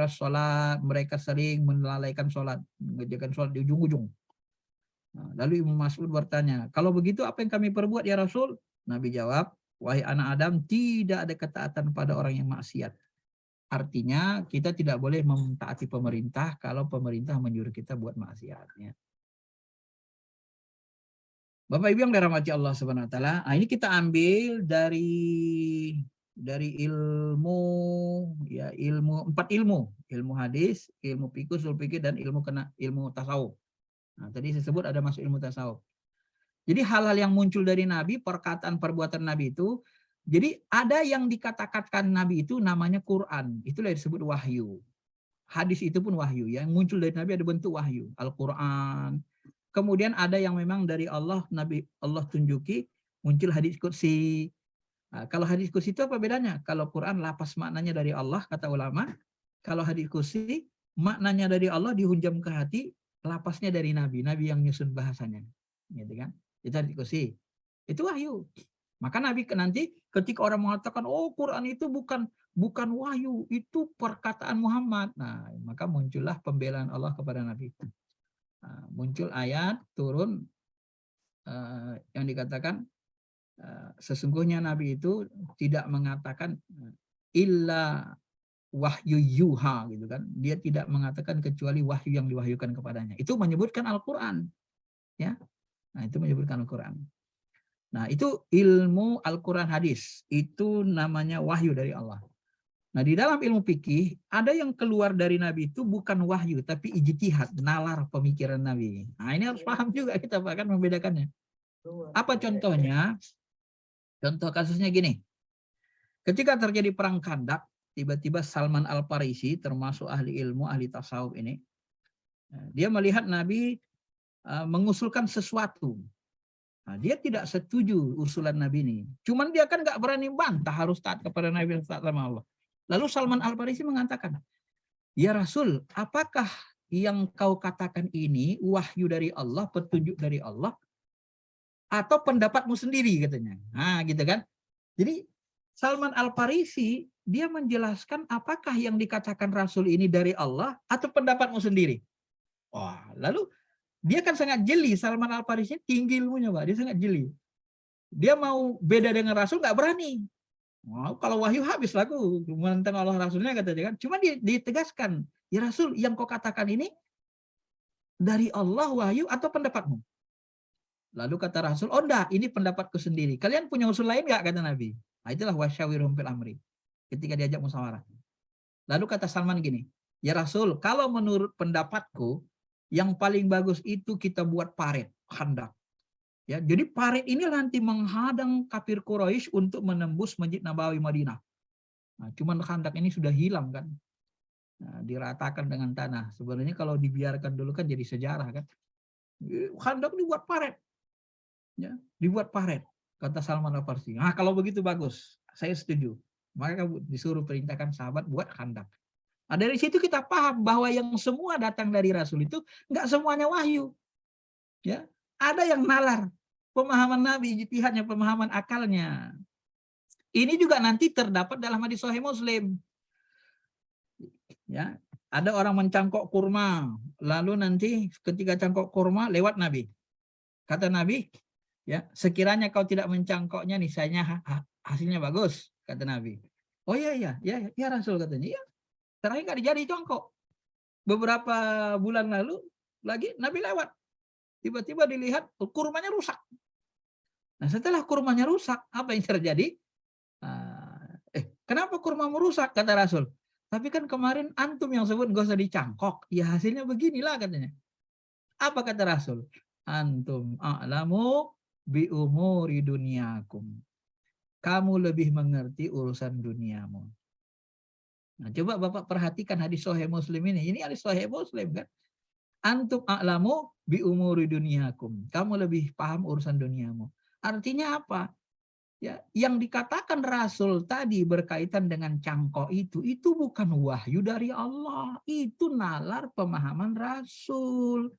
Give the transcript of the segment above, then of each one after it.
sholat, mereka sering melalaikan sholat, mengerjakan sholat di ujung-ujung. Nah, lalu Ibnu Mas'ud bertanya, kalau begitu apa yang kami perbuat ya Rasul? Nabi jawab, wahai anak Adam, tidak ada ketaatan pada orang yang maksiat. Artinya kita tidak boleh mentaati pemerintah kalau pemerintah menyuruh kita buat maksiatnya. Bapak Ibu yang dirahmati Allah Subhanahu wa taala, ini kita ambil dari ilmu ya, empat ilmu hadis, ilmu fikih, ushul fikih, dan ilmu tasawuf. Nah, tadi saya sebut ada masuk ilmu tasawuf. Jadi hal-hal yang muncul dari Nabi, perkataan perbuatan Nabi itu, jadi ada yang dikatakan Nabi itu namanya Quran, itulah yang disebut wahyu. Hadis itu pun wahyu, yang muncul dari Nabi ada bentuk wahyu, Al-Quran. Kemudian ada yang memang dari Allah, Nabi Allah tunjuki, muncul hadis qudsi. Nah, kalau hadis qudsi itu apa bedanya? Kalau Quran lapas maknanya dari Allah, kata ulama. Kalau hadis qudsi maknanya dari Allah dihunjam ke hati, lapasnya dari Nabi yang nyusun bahasanya. Gitu kan? Itu hadis qudsi. Itu wahyu. Maka Nabi nanti ketika orang mengatakan, oh Quran itu bukan wahyu, itu perkataan Muhammad. Nah, maka muncullah pembelaan Allah kepada Nabi. Nah, muncul ayat turun yang dikatakan sesungguhnya Nabi itu tidak mengatakan illa wahyu yuha gitu kan. Dia tidak mengatakan kecuali wahyu yang diwahyukan kepadanya. Itu menyebutkan Al-Qur'an. Ya. Nah, itu menyebutkan Al-Qur'an. Nah, itu ilmu Al-Qur'an hadis. Itu namanya wahyu dari Allah. Nah, di dalam ilmu fikih ada yang keluar dari Nabi itu bukan wahyu tapi ijtihad, nalar pemikiran Nabi. Nah, ini harus paham juga kita akan membedakannya. Apa contohnya? Contoh kasusnya gini. Ketika terjadi perang Khandak, tiba-tiba Salman Al-Farisi termasuk ahli ilmu, ahli tasawuf ini, dia melihat Nabi mengusulkan sesuatu. Nah, dia tidak setuju usulan Nabi ini. Cuman dia kan nggak berani bantah, harus taat kepada Nabi, harus taat sama Allah. Lalu Salman Al-Farisi mengatakan, ya Rasul, apakah yang kau katakan ini wahyu dari Allah, petunjuk dari Allah, atau pendapatmu sendiri katanya. Nah, gitu kan. Jadi Salman Al-Farisi dia menjelaskan apakah yang dikatakan Rasul ini dari Allah atau pendapatmu sendiri. Wah, lalu dia kan sangat jeli. Salman Al-Farisi tinggi ilmunya, Pak. Dia sangat jeli. Dia mau beda dengan Rasul nggak berani. Wow, kalau wahyu habis laku menentang Allah Rasulnya katanya kan. Cuma dia ditegaskan, ya Rasul yang kau katakan ini dari Allah wahyu atau pendapatmu? Lalu kata Rasul, oh enggak, ini pendapatku sendiri. Kalian punya usul lain nggak, kata Nabi. Nah, itulah wasyawirhum fil amri. Ketika diajak musyawarah. Lalu kata Salman gini, ya Rasul, kalau menurut pendapatku, yang paling bagus itu kita buat parit, khandak. Ya, jadi parit ini nanti menghadang kafir Quraisy untuk menembus Masjid Nabawi Madinah. Nah, cuman khandak ini sudah hilang kan. Nah, diratakan dengan tanah. Sebenarnya kalau dibiarkan dulu kan jadi sejarah kan. Khandak dibuat parit. Ya, dibuat parit, kata Salman Al-Farisi. Nah, kalau begitu bagus, saya setuju. Maka disuruh perintahkan sahabat buat khandak. Nah, dari situ kita paham bahwa yang semua datang dari Rasul itu nggak semuanya wahyu. Ya, ada yang nalar, pemahaman Nabi, ijtihadnya, pemahaman akalnya. Ini juga nanti terdapat dalam hadis Sahih Muslim. Ya, ada orang mencangkok kurma, lalu nanti ketika cangkok kurma lewat Nabi. Kata Nabi, ya, sekiranya kau tidak mencangkoknya, niscaya hasilnya bagus, kata Nabi. Oh iya, ya Rasul katanya. Iya, terakhir nggak jadi congkok. Beberapa bulan lalu lagi Nabi lewat. Tiba-tiba dilihat kurmanya rusak. Nah, setelah kurmanya rusak, apa yang terjadi? Kenapa kurmamu rusak? Kata Rasul. Tapi kan kemarin antum yang sebut gak usah dicangkok. Ya hasilnya beginilah katanya. Apa kata Rasul? Antum a'lamu bi umuri dunyakum. Kamu lebih mengerti urusan duniamu. Nah, coba Bapak perhatikan hadis Sahih Muslim ini. Ini hadis Sahih Muslim kan? Antum a'lamu bi umuri dunyakum. Kamu lebih paham urusan duniamu. Artinya apa? Ya, yang dikatakan Rasul tadi berkaitan dengan cangkok itu bukan wahyu dari Allah. Itu nalar pemahaman Rasul.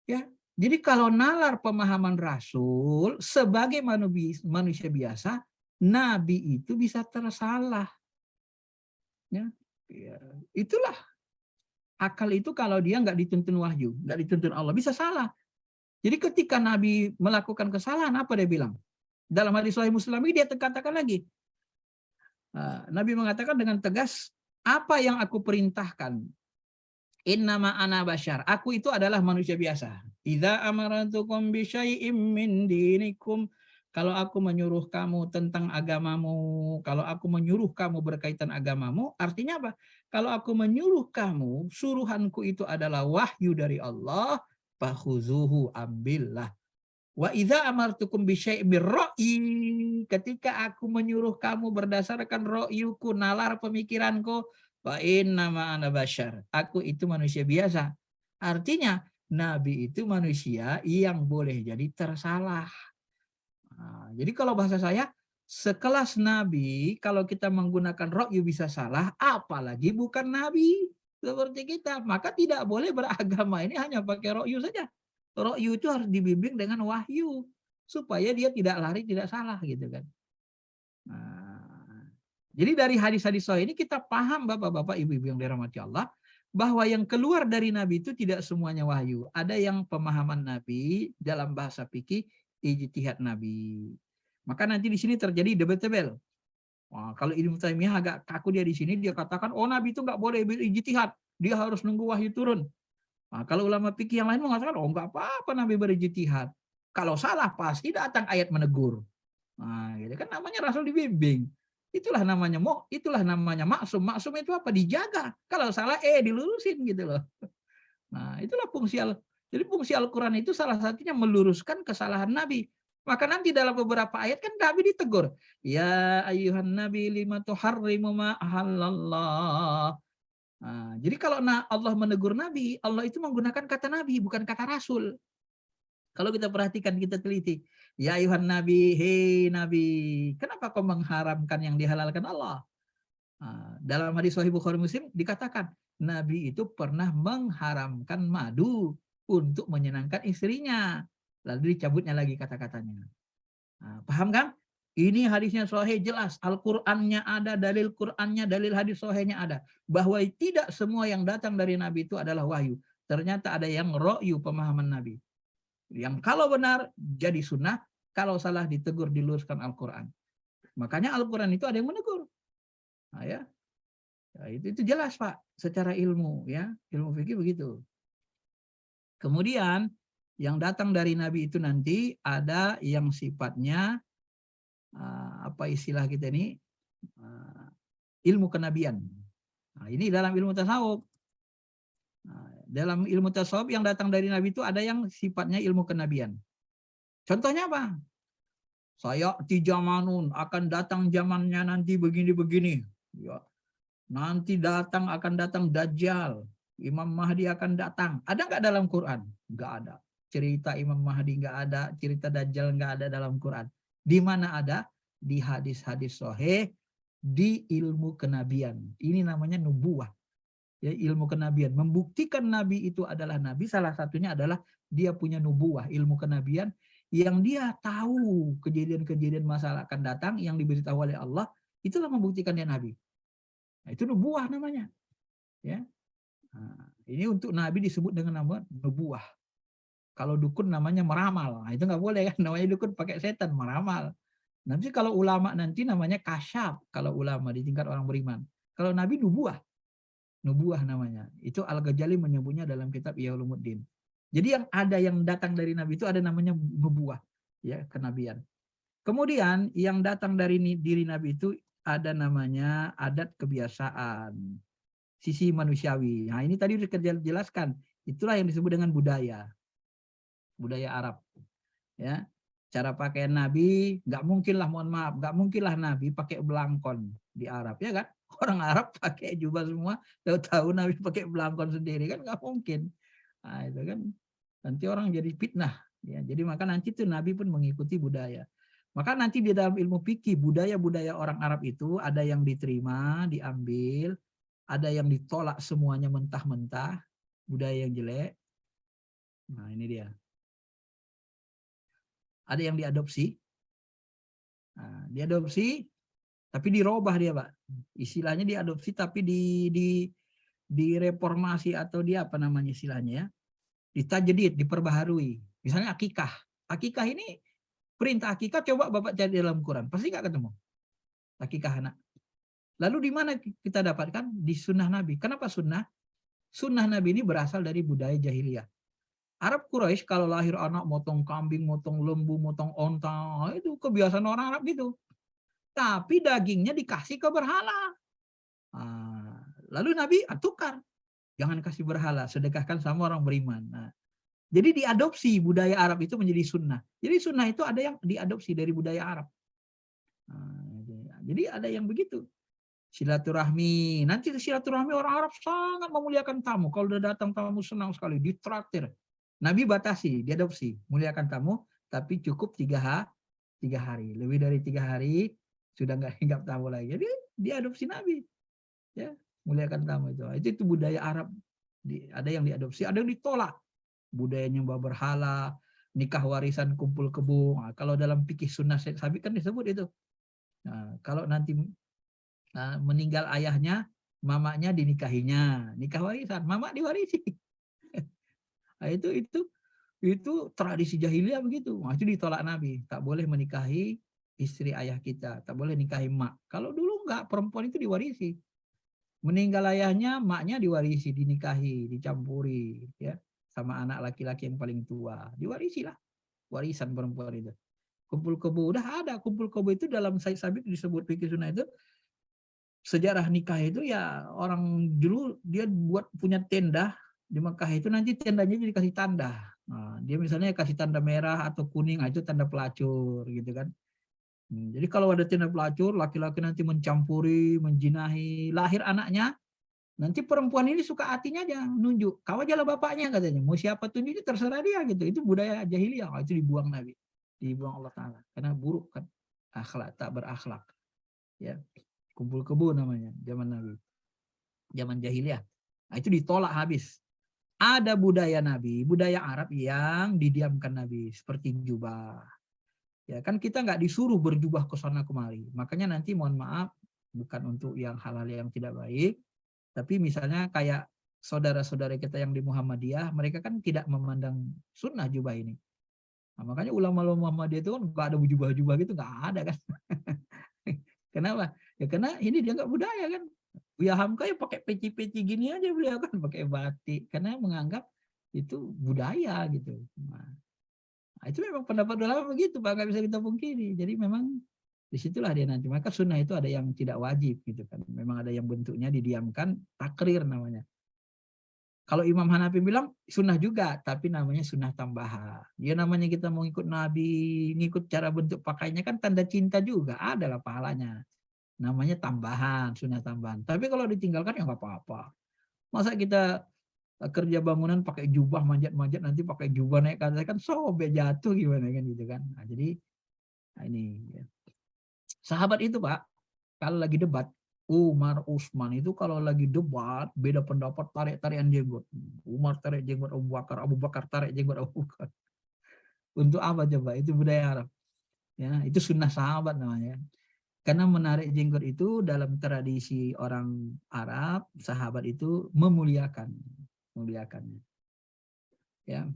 Ya, jadi kalau nalar pemahaman Rasul sebagai manusia biasa, Nabi itu bisa tersalah. Ya. Ya, itulah akal itu kalau dia nggak dituntun wahyu, nggak dituntun Allah, bisa salah. Jadi ketika Nabi melakukan kesalahan, apa dia bilang? Dalam hadis Sahih Muslim ini dia katakan lagi, Nabi mengatakan dengan tegas, apa yang aku perintahkan? Innama ana basyar. Aku itu adalah manusia biasa. Idza amaratukum bi syai'im min dinikum. Kalau aku menyuruh kamu tentang agamamu, kalau aku menyuruh kamu berkaitan agamamu, artinya apa? Kalau aku menyuruh kamu, suruhanku itu adalah wahyu dari Allah, fakhuzuhu, ambillah. Wa idza amartukum bi syai'in birra'yi, ketika aku menyuruh kamu berdasarkan ra'yuku, nalar pemikiranku, fa innama ana basyar, aku itu manusia biasa. Artinya nabi itu manusia yang boleh jadi tersalah. Nah, jadi kalau bahasa saya, sekelas nabi kalau kita menggunakan ra'yu bisa salah, apalagi bukan nabi seperti kita, maka tidak boleh beragama ini hanya pakai ra'yu saja. Ra'yu itu harus dibimbing dengan wahyu supaya dia tidak lari, tidak salah gitu kan. Nah, jadi dari hadis-hadis sahih ini kita paham Bapak-bapak, Ibu-ibu yang dirahmati Allah, bahwa yang keluar dari Nabi itu tidak semuanya wahyu. Ada yang pemahaman Nabi dalam bahasa fikih, ijtihad Nabi. Maka nanti di sini terjadi debatable. Wah, kalau Ibnu Taimiyah agak kaku dia di sini, dia katakan, oh Nabi itu nggak boleh berijtihad, dia harus nunggu wahyu turun. Nah, kalau ulama fikih yang lain mengatakan, oh nggak apa-apa Nabi berijtihad. Kalau salah pasti datang ayat menegur. Nah, gitu kan namanya Rasul dibimbing. Itulah namanya maksum. Maksum itu apa? Dijaga. Kalau salah dilurusin gitu loh. Nah, itulah fungsi Jadi fungsi Al-Qur'an itu salah satunya meluruskan kesalahan Nabi. Maka nanti dalam beberapa ayat kan Nabi ditegur. Ya ayyuhan nabi lima tuharrimu ma ahallallah. Nah, jadi kalau Allah menegur Nabi, Allah itu menggunakan kata Nabi, bukan kata Rasul. Kalau kita perhatikan, kita teliti. Ya ayuhan Nabi, hei Nabi, kenapa kau mengharamkan yang dihalalkan Allah? Nah, dalam hadis Sahih Bukhari Muslim dikatakan, Nabi itu pernah mengharamkan madu untuk menyenangkan istrinya. Lalu dicabutnya lagi kata-katanya. Nah, paham kan? Ini hadisnya sahih jelas. Al-Qur'annya ada, dalil Qur'annya, dalil hadis sahihnya ada. Bahwa tidak semua yang datang dari Nabi itu adalah wahyu. Ternyata ada yang ra'yu, pemahaman Nabi. Yang kalau benar jadi sunnah, kalau salah ditegur, diluruskan Al-Qur'an. Makanya Al-Qur'an itu ada yang menegur. Nah, ya. Ya, itu jelas Pak, secara ilmu ya, ilmu fikih begitu. Kemudian yang datang dari Nabi itu nanti ada yang sifatnya apa istilah kita ini, ilmu kenabian. Nah, ini dalam ilmu tasawuf. Nah, dalam ilmu tasawuf yang datang dari Nabi itu ada yang sifatnya ilmu kenabian. Contohnya apa? Saya di zamanun, akan datang zamannya nanti begini-begini. Ya. Nanti akan datang Dajjal. Imam Mahdi akan datang. Ada nggak dalam Quran? Nggak ada. Cerita Imam Mahdi nggak ada. Cerita Dajjal nggak ada dalam Quran. Di mana ada? Di hadis-hadis sahih, di ilmu kenabian. Ini namanya nubuah. Ya, ilmu kenabian. Membuktikan Nabi itu adalah Nabi, salah satunya adalah dia punya nubuah, ilmu kenabian, yang dia tahu kejadian-kejadian masalah akan datang yang diberitahu oleh Allah, itulah membuktikan dia Nabi. Nah, itu nubuah namanya. Ya. Nah, ini untuk Nabi disebut dengan nama nubuah. Kalau dukun namanya meramal. Nah, itu nggak boleh kan, namanya dukun pakai setan, meramal. Nanti kalau ulama nanti namanya kasyaf, kalau ulama di tingkat orang beriman. Kalau Nabi nubuah. Nubuah namanya. Itu Al-Ghazali menyebutnya dalam kitab Ihya Ulumuddin. Jadi yang datang dari Nabi itu ada namanya nubuah, ya, kenabian. Kemudian yang datang dari diri Nabi itu ada namanya adat kebiasaan, sisi manusiawi. Nah, ini tadi sudah jelaskan. Itulah yang disebut dengan budaya Arab. Ya, cara pakaian Nabi nggak mungkin lah, mohon maaf, nggak mungkin lah Nabi pakai belangkon di Arab, ya kan? Orang Arab pakai jubah semua, tahu-tahu Nabi pakai belangkon sendiri kan nggak mungkin. Nah, itu kan nanti orang jadi fitnah. Ya, jadi maka nanti tuh Nabi pun mengikuti budaya. Maka nanti di dalam ilmu fikih budaya-budaya orang Arab itu ada yang diterima, diambil, ada yang ditolak semuanya mentah-mentah, budaya yang jelek. Nah, ini dia. Ada yang diadopsi. Nah, diadopsi Tapi dirubah dia, Pak. Istilahnya diadopsi tapi direformasi atau dia apa namanya istilahnya ya. Ditajdid, diperbaharui. Misalnya akikah. Akikah ini perintah akikah coba Bapak cari dalam Quran, pasti nggak ketemu. Akikah anak. Lalu di mana kita dapatkan? Di sunnah Nabi. Kenapa sunnah? Sunnah Nabi ini berasal dari budaya jahiliyah. Arab Quraisy kalau lahir anak motong kambing, motong lembu, motong onta, itu kebiasaan orang Arab gitu. Tapi dagingnya dikasih ke berhala. Nah, lalu Nabi tukar. Jangan kasih berhala, sedekahkan sama orang beriman. Nah, jadi diadopsi budaya Arab itu menjadi sunnah. Jadi sunnah itu ada yang diadopsi dari budaya Arab. Nah, jadi ada yang begitu. Silaturahmi. Nanti silaturahmi orang Arab sangat memuliakan tamu. Kalau udah datang tamu senang sekali, ditraktir. Nabi batasi, diadopsi. Muliakan tamu, tapi cukup 3 hari. Lebih dari 3 hari, sudah nggak hinggap tamu lagi. Jadi diadopsi Nabi. Ya, muliakan tamu itu. Itu budaya Arab. Ada yang diadopsi, ada yang ditolak. Budaya nyembah berhala, nikah warisan, kumpul kebo. Nah, kalau dalam fikih sunnah sabit kan disebut itu. Nah, kalau nanti meninggal ayahnya, mamanya dinikahinya, nikah warisan, mama diwarisi. Nah, itu tradisi jahiliyah begitu. Nah, itu ditolak Nabi. Tak boleh menikahi istri ayah kita, tak boleh nikahi mak. Kalau dulu enggak, perempuan itu diwarisi. Meninggal ayahnya, maknya diwarisi, dinikahi, dicampuri, ya, sama anak laki-laki yang paling tua. Diwarisi lah, warisan perempuan itu. Kumpul kebo, udah ada. Kumpul kebo itu dalam Said Sabit disebut fikih sunnah itu, sejarah nikah itu ya orang dulu dia buat punya tenda di Mekah itu, nanti tendanya jadi kasih tanda. Nah, dia misalnya kasih tanda merah atau kuning, itu tanda pelacur gitu kan. Jadi kalau ada tanda pelacur, laki-laki nanti mencampuri, menjinahi, lahir anaknya, nanti perempuan ini suka hatinya aja nunjuk, kau aja lah bapaknya katanya, mau siapa tunjuk terserah dia gitu. Itu budaya jahiliyah. Itu dibuang Nabi, dibuang Allah Ta'ala, karena buruk kan, akhlak, tak berakhlak. Ya, kumpul kebo namanya zaman Nabi, zaman jahiliyah. Nah, itu ditolak habis. Ada budaya Nabi, budaya Arab yang didiamkan Nabi, seperti jubah. Ya kan kita nggak disuruh berjubah ke sana kemari. Makanya nanti mohon maaf, bukan untuk yang hal-hal yang tidak baik, tapi misalnya kayak saudara-saudara kita yang di Muhammadiyah, mereka kan tidak memandang sunnah jubah ini. Nah, makanya ulama-ulama Muhammadiyah itu kan nggak ada jubah-jubah gitu, nggak ada kan. Kenapa? Ya karena ini dia nggak budaya kan. Buya Hamka ya pakai peci-peci gini aja beliau kan, pakai batik, karena menganggap itu budaya gitu. Nah, itu memang pendapat ulama begitu, Pak, nggak bisa kita pungkiri. Jadi memang disitulah dia nanti. Maka sunnah itu ada yang tidak wajib gitu kan. Memang ada yang bentuknya didiamkan, takrir namanya. Kalau Imam Hanafi bilang sunnah juga, tapi namanya sunnah tambahan. Dia namanya kita mau ikut Nabi, ngikut cara bentuk pakainya kan tanda cinta juga, adalah pahalanya. Namanya tambahan, sunnah tambahan. Tapi kalau ditinggalkan ya nggak apa-apa. Masa kita kerja bangunan pakai jubah manjat-manjat, nanti pakai jubah naik ke atas kan sobek jatuh gimana kan gitu kan. Nah, jadi ini ya. Sahabat itu Pak, kalau lagi debat, Umar, Utsman itu kalau lagi debat beda pendapat, tarik-tarikan jenggot. Umar tarik jenggot Abu Bakar tarik jenggot Abu Bakar. Untuk apa coba? Itu budaya Arab. Ya, itu sunnah sahabat namanya. Karena menarik jenggot itu dalam tradisi orang Arab, sahabat itu memuliakannya. Ya,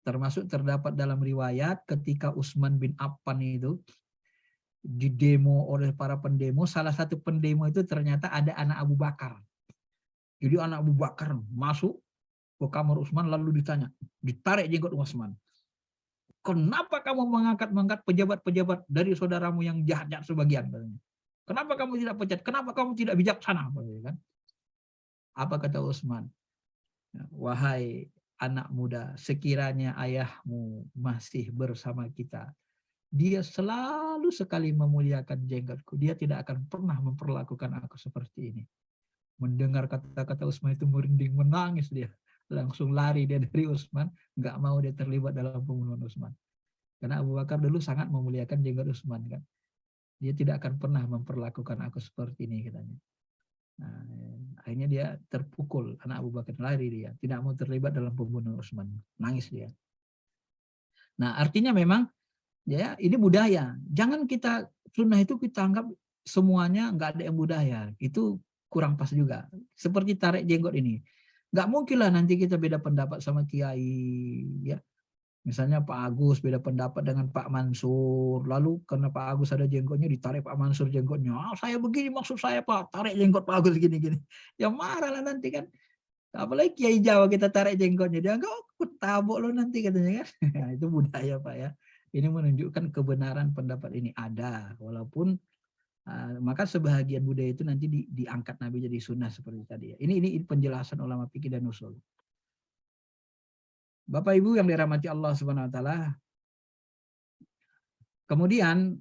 termasuk terdapat dalam riwayat ketika Utsman bin Affan itu didemo oleh para pendemo, salah satu pendemo itu ternyata ada anak Abu Bakar. Jadi anak Abu Bakar masuk ke kamar Utsman lalu ditanya, ditarik jenggot Utsman. Kenapa kamu mengangkat pejabat-pejabat dari saudaramu yang jahat-jahat sebagian? Kenapa kamu tidak pecat? Kenapa kamu tidak bijaksana? Apa kata Utsman? Wahai anak muda, sekiranya ayahmu masih bersama kita, dia selalu sekali memuliakan jenggotku. Dia tidak akan pernah memperlakukan aku seperti ini. Mendengar kata-kata Utsman itu merinding, menangis dia. Langsung lari dia dari Utsman, nggak mau dia terlibat dalam pembunuhan Utsman. Karena Abu Bakar dulu sangat memuliakan jenggot Utsman kan. Dia tidak akan pernah memperlakukan aku seperti ini katanya. Nah, akhirnya dia terpukul, anak Abu Bakar lari dia, tidak mau terlibat dalam pembunuhan Utsman, nangis dia. Nah, artinya memang ya ini budaya. Jangan kita sunnah itu kita anggap semuanya nggak ada yang budaya, itu kurang pas juga. Seperti tarik jenggot ini, nggak mungkin lah nanti kita beda pendapat sama kiai, ya. Misalnya Pak Agus beda pendapat dengan Pak Mansur, lalu karena Pak Agus ada jenggotnya ditarik Pak Mansur jenggotnya, saya begini maksud saya Pak, tarik jenggot Pak Agus gini-gini, ya marah lah nanti kan. Apalagi Kiai Jawa kita tarik jenggotnya, dia enggak, aku tabok lo nanti katanya kan. Nah, itu budaya Pak ya. Ini menunjukkan kebenaran pendapat ini ada, walaupun maka sebahagian budaya itu nanti diangkat Nabi jadi sunnah seperti tadi ya. Ini penjelasan ulama fikih dan usul. Bapak Ibu yang dirahmati Allah Subhanahu wa taala. Kemudian